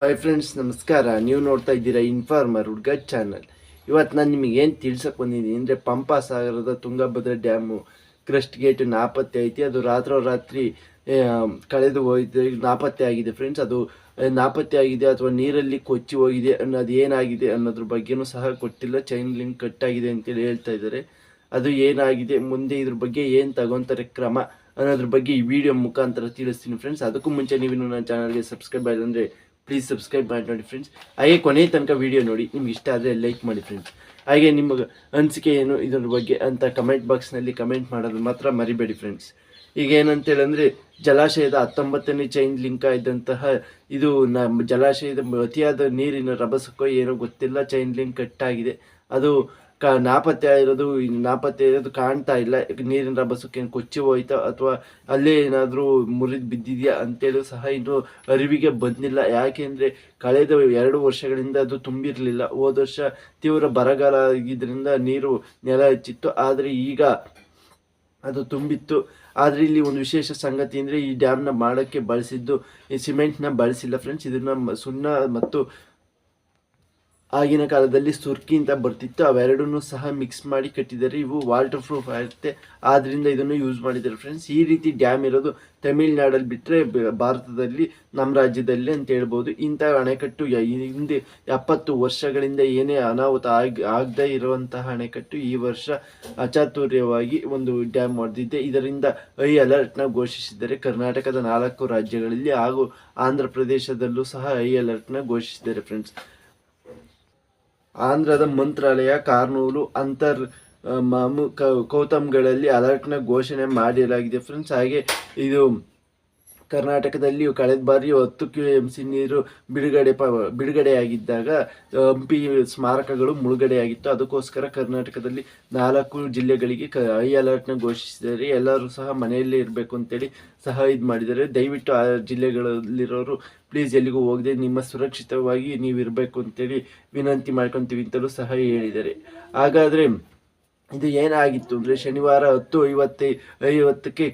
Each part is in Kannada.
ಹಾಯ್ ಫ್ರೆಂಡ್ಸ್, ನಮಸ್ಕಾರ. ನೀವು ನೋಡ್ತಾ ಇದ್ದೀರಾ ಇನ್ಫಾರ್ಮರ್ ಹುಡ್ಗ ಚಾನಲ್. ಇವತ್ತು ನಾನು ನಿಮಗೆ ಏನು ತಿಳ್ಸಕ್ಕೆ ಬಂದಿದ್ದೀನಿ ಅಂದರೆ, ಪಂಪಾ ಸಾಗರದ ತುಂಗಭದ್ರಾ ಡ್ಯಾಮು ಕ್ರಸ್ಟ್ ಗೇಟ್ ನಾಪತ್ತೆ ಐತಿ. ಅದು ರಾತ್ರಿ ಕಳೆದು ಹೋಗಿದೆ, ನಾಪತ್ತೆ ಆಗಿದೆ ಫ್ರೆಂಡ್ಸ್. ಅದು ನಾಪತ್ತೆ ಆಗಿದೆ ಅಥವಾ ನೀರಲ್ಲಿ ಕೊಚ್ಚಿ ಹೋಗಿದೆ ಅನ್ನೋದು ಏನಾಗಿದೆ ಅನ್ನೋದ್ರ ಬಗ್ಗೆನೂ ಸಹ ಗೊತ್ತಿಲ್ಲ. ಚೈನ್ ಲಿಂಕ್ ಕಟ್ ಆಗಿದೆ ಅಂತೇಳಿ ಹೇಳ್ತಾ ಇದ್ದಾರೆ. ಅದು ಏನಾಗಿದೆ, ಮುಂದೆ ಇದ್ರ ಬಗ್ಗೆ ಏನು ತಗೊತಾರೆ ಕ್ರಮ ಅನ್ನೋದ್ರ ಬಗ್ಗೆ ಈ ವಿಡಿಯೋ ಮುಖಾಂತರ ತಿಳಿಸ್ತೀನಿ ಫ್ರೆಂಡ್ಸ್. ಅದಕ್ಕೂ ಮುಂಚೆ ನೀವು ನನ್ನ ಚಾನಲ್ಗೆ ಸಬ್ಸ್ಕ್ರೈಬ್ ಆಗಿಲ್ಲ ಅಂದರೆ ಪ್ಲೀಸ್ ಸಬ್ಸ್ಕ್ರೈಬ್ ಮಾಡಿ ನೋಡಿ ಫ್ರೆಂಡ್ಸ್. ಹಾಗೆ ಕೊನೆಯ ತನಕ ವಿಡಿಯೋ ನೋಡಿ. ನಿಮ್ಗೆ ಇಷ್ಟ ಆದರೆ ಲೈಕ್ ಮಾಡಿ ಫ್ರೆಂಡ್ಸ್. ಹಾಗೆ ನಿಮಗೆ ಅನಿಸಿಕೆ ಏನು ಇದ್ರ ಬಗ್ಗೆ ಅಂತ ಕಮೆಂಟ್ ಬಾಕ್ಸ್ನಲ್ಲಿ ಕಮೆಂಟ್ ಮಾಡೋದು ಮಾತ್ರ ಮರಿಬೇಡಿ ಫ್ರೆಂಡ್ಸ್. ಈಗ ಏನಂತೇಳಂದರೆ, ಜಲಾಶಯದ 19ನೇ ಚೈನ್ ಲಿಂಕ್ ಇದ್ದಂತಹ ಇದು ಜಲಾಶಯದ ಅತಿಯಾದ ನೀರಿನ ರಭಸಕ್ಕೋ ಏನೋ ಗೊತ್ತಿಲ್ಲ, ಚೈನ್ ಲಿಂಕ್ ಕಟ್ಟಾಗಿದೆ. ಅದು ನಾಪತ್ತೆ ಇರೋದು ಕಾಣ್ತಾ ಇಲ್ಲ. ನೀರಿನ ರಭಸಕ್ಕೆ ಏನು ಕೊಚ್ಚಿ ಹೋಯ್ತಾ ಅಥವಾ ಅಲ್ಲೇ ಏನಾದರೂ ಮುರಿದು ಬಿದ್ದಿದೆಯಾ ಅಂತೇಳಿ ಸಹ ಇನ್ನೂ ಅರಿವಿಗೆ ಬಂದಿಲ್ಲ. ಯಾಕೆಂದರೆ ಕಳೆದ 2 ವರ್ಷಗಳಿಂದ ಅದು ತುಂಬಿರಲಿಲ್ಲ. ಹೋದ ವರ್ಷ ತೀವ್ರ ಬರಗಾಲ ಆಗಿದ್ದರಿಂದ ನೀರು ನೆಲ ಹಚ್ಚಿತ್ತು, ಆದರೆ ಈಗ ಅದು ತುಂಬಿತ್ತು. ಆದರೆ ಇಲ್ಲಿ ಒಂದು ವಿಶೇಷ ಸಂಗತಿ ಅಂದರೆ, ಈ ಡ್ಯಾಮ್ನ ಮಾಡೋಕ್ಕೆ ಬಳಸಿದ್ದು ಈ ಸಿಮೆಂಟ್ನ ಬಳಸಿಲ್ಲ ಫ್ರೆಂಡ್ಸ್. ಇದನ್ನು ಸುಣ್ಣ ಮತ್ತು ಆಗಿನ ಕಾಲದಲ್ಲಿ ಸುರ್ಕಿ ಅಂತ ಬರ್ತಿತ್ತು, ಅವೆರಡನ್ನೂ ಸಹ ಮಿಕ್ಸ್ ಮಾಡಿ ಕಟ್ಟಿದ್ದಾರೆ. ಇವು ವಾಟರ್ ಪ್ರೂಫ್ ಆಗುತ್ತೆ, ಆದ್ದರಿಂದ ಇದನ್ನು ಯೂಸ್ ಮಾಡಿದ್ದಾರೆ ಫ್ರೆಂಡ್ಸ್. ಈ ರೀತಿ ಡ್ಯಾಮ್ ಇರೋದು ತಮಿಳ್ನಾಡಲ್ಲಿ ಬಿಟ್ಟರೆ ಭಾರತದಲ್ಲಿ ನಮ್ಮ ರಾಜ್ಯದಲ್ಲಿ ಅಂತ ಹೇಳ್ಬೋದು. ಇಂಥ ಅಣೆಕಟ್ಟು ಹಿಂದೆ 70 ವರ್ಷಗಳಿಂದ ಏನೇ ಅನಾಹುತ ಆಗದೇ ಇರುವಂತಹ ಅಣೆಕಟ್ಟು ಈ ವರ್ಷ ಅಚಾತುರ್ಯವಾಗಿ ಒಂದು ಡ್ಯಾಮ್ ಮಾಡಿದ್ದೆ. ಇದರಿಂದ ಹೈ ಅಲರ್ಟ್ನ ಘೋಷಿಸಿದ್ದಾರೆ. ಕರ್ನಾಟಕದ 4 ರಾಜ್ಯಗಳಲ್ಲಿ ಹಾಗೂ ಆಂಧ್ರ ಪ್ರದೇಶದಲ್ಲೂ ಸಹ ಹೈ ಅಲರ್ಟ್ನ ಘೋಷಿಸಿದ್ದಾರೆ ಫ್ರೆಂಡ್ಸ್. ಆಂಧ್ರದ ಮಂತ್ರಾಲಯ, ಕಾರ್ನೂಲು, ಕೌತಮ್ಗಳಲ್ಲಿ ಅಲರ್ಟ್ನ ಘೋಷಣೆ ಮಾಡಲಾಗಿದೆ ಫ್ರೆಂಡ್ಸ್. ಹಾಗೆ ಇದು ಕರ್ನಾಟಕದಲ್ಲಿ ಕಳೆದ ಬಾರಿ 10 QMC ನೀರು ಬಿಡುಗಡೆಯಾಗಿದ್ದಾಗ ಹಂಪಿ ಸ್ಮಾರಕಗಳು ಮುಳುಗಡೆಯಾಗಿತ್ತು. ಅದಕ್ಕೋಸ್ಕರ ಕರ್ನಾಟಕದಲ್ಲಿ 4 ಜಿಲ್ಲೆಗಳಿಗೆ ಹೈ ಅಲರ್ಟ್ನ ಘೋಷಿಸಿದ್ದಾರೆ. ಎಲ್ಲರೂ ಸಹ ಮನೆಯಲ್ಲೇ ಇರಬೇಕು ಅಂತೇಳಿ ಸಹ ಇದು ಮಾಡಿದ್ದಾರೆ. ದಯವಿಟ್ಟು ಆ ಜಿಲ್ಲೆಗಳಲ್ಲಿರೋರು ಪ್ಲೀಸ್ ಎಲ್ಲಿಗೂ ಹೋಗದೆ ನಿಮ್ಮ ಸುರಕ್ಷಿತವಾಗಿ ನೀವು ಇರಬೇಕು ಅಂತೇಳಿ ವಿನಂತಿ ಮಾಡ್ಕೊತೀವಿ ಅಂತಲೂ ಸಹ ಹೇಳಿದ್ದಾರೆ. ಹಾಗಾದರೆ ಇದು ಏನಾಗಿತ್ತು ಅಂದರೆ, ಶನಿವಾರ 10:50ಕ್ಕೆ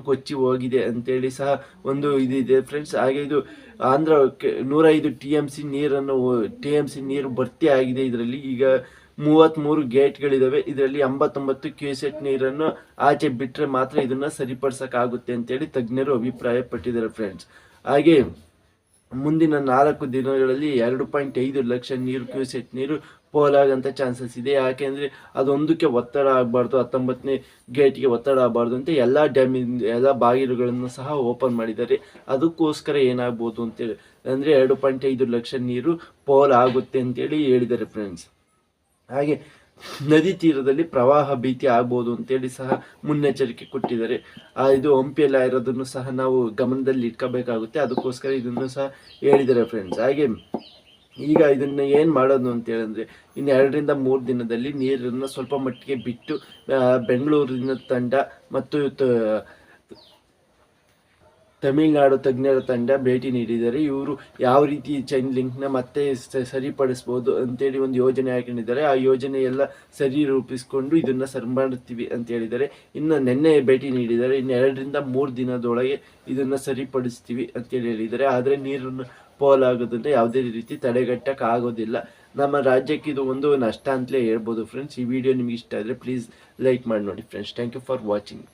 ಕೊಚ್ಚಿ ಹೋಗಿದೆ ಅಂತೇಳಿ ಸಹ ಒಂದು ಇದಿದೆ ಫ್ರೆಂಡ್ಸ್. ಹಾಗೆ ಇದು ಆಂಧ್ರಕ್ಕೆ 105 TMC ನೀರು ಭರ್ತಿ ಆಗಿದೆ. ಇದರಲ್ಲಿ ಈಗ 33 ಗೇಟ್ಗಳಿದ್ದಾವೆ. ಇದರಲ್ಲಿ 89 ಕ್ಯೂಸೆಕ್ ನೀರನ್ನು ಆಚೆ ಬಿಟ್ಟರೆ ಮಾತ್ರ ಇದನ್ನು ಸರಿಪಡಿಸೋಕ್ಕಾಗುತ್ತೆ ಅಂತೇಳಿ ತಜ್ಞರು ಅಭಿಪ್ರಾಯಪಟ್ಟಿದ್ದಾರೆ ಫ್ರೆಂಡ್ಸ್. ಹಾಗೆ ಮುಂದಿನ 4 ದಿನಗಳಲ್ಲಿ 2.5 ಲಕ್ಷ ಕ್ಯೂಸೆಕ್ ನೀರು ಪೋಲಾಗಂಥ ಚಾನ್ಸಸ್ ಇದೆ. ಯಾಕೆಂದರೆ ಅದೊಂದಕ್ಕೆ ಒತ್ತಡ ಆಗಬಾರ್ದು, 19ನೇ ಗೇಟ್ಗೆ ಒತ್ತಡ ಆಗಬಾರ್ದು ಅಂತ ಎಲ್ಲ ಬಾಗಿಲುಗಳನ್ನು ಸಹ ಓಪನ್ ಮಾಡಿದ್ದಾರೆ. ಅದಕ್ಕೋಸ್ಕರ ಏನಾಗ್ಬೋದು ಅಂತೇಳಿ ಅಂದರೆ 2.5 ಲಕ್ಷ ನೀರು ಪೋಲ್ ಆಗುತ್ತೆ ಅಂತೇಳಿ ಹೇಳಿದ್ದಾರೆ ಫ್ರೆಂಡ್ಸ್. ಹಾಗೆ ನದಿ ತೀರದಲ್ಲಿ ಪ್ರವಾಹ ಭೀತಿ ಆಗ್ಬೋದು ಅಂತೇಳಿ ಸಹ ಮುನ್ನೆಚ್ಚರಿಕೆ ಕೊಟ್ಟಿದ್ದಾರೆ. ಇದು ಹಂಪಿಯಲ್ಲಿ ಇರೋದನ್ನು ಸಹ ನಾವು ಗಮನದಲ್ಲಿ ಇಟ್ಕೋಬೇಕಾಗುತ್ತೆ. ಅದಕ್ಕೋಸ್ಕರ ಇದನ್ನು ಸಹ ಹೇಳಿದ್ದಾರೆ ಫ್ರೆಂಡ್ಸ್. ಹಾಗೆ ಈಗ ಇದನ್ನು ಏನು ಮಾಡೋದು ಅಂತೇಳಿದ್ರೆ, ಇನ್ನು 2ರಿಂದ 3 ದಿನದಲ್ಲಿ ನೀರನ್ನು ಸ್ವಲ್ಪ ಮಟ್ಟಿಗೆ ಬಿಟ್ಟು ಬೆಂಗಳೂರಿನ ತಂಡ ಮತ್ತು ತಮಿಳುನಾಡು ತಜ್ಞರ ತಂಡ ಭೇಟಿ ನೀಡಿದ್ದಾರೆ. ಇವರು ಯಾವ ರೀತಿ ಚೈನ್ ಲಿಂಕ್ನ ಮತ್ತೆ ಸರಿಪಡಿಸ್ಬೋದು ಅಂತೇಳಿ ಒಂದು ಯೋಜನೆ ಹಾಕೊಂಡಿದ್ದಾರೆ. ಆ ಯೋಜನೆ ಎಲ್ಲ ಸರಿ ರೂಪಿಸ್ಕೊಂಡು ಇದನ್ನು ಸರಿ ಮಾಡುತ್ತೀವಿ ಅಂತ ಹೇಳಿದ್ದಾರೆ. ಇನ್ನು ನಿನ್ನೆ ಭೇಟಿ ನೀಡಿದ್ದಾರೆ. ಇನ್ನು 2ರಿಂದ 3 ದಿನದೊಳಗೆ ಇದನ್ನು ಸರಿಪಡಿಸ್ತೀವಿ ಅಂತೇಳಿ ಹೇಳಿದ್ದಾರೆ. ಆದರೆ ನೀರನ್ನು ಪೋಲಾಗೋದನ್ನು ಯಾವುದೇ ರೀತಿ ತಡೆಗಟ್ಟಕ್ಕಾಗೋದಿಲ್ಲ. ನಮ್ಮ ರಾಜ್ಯಕ್ಕೆ ಇದು ಒಂದು ನಷ್ಟ ಅಂತಲೇ ಹೇಳ್ಬೋದು ಫ್ರೆಂಡ್ಸ್. ಈ ವಿಡಿಯೋ ನಿಮಗೆ ಇಷ್ಟ ಆದರೆ ಪ್ಲೀಸ್ ಲೈಕ್ ಮಾಡಿ ನೋಡಿ friends. Thank you for watching.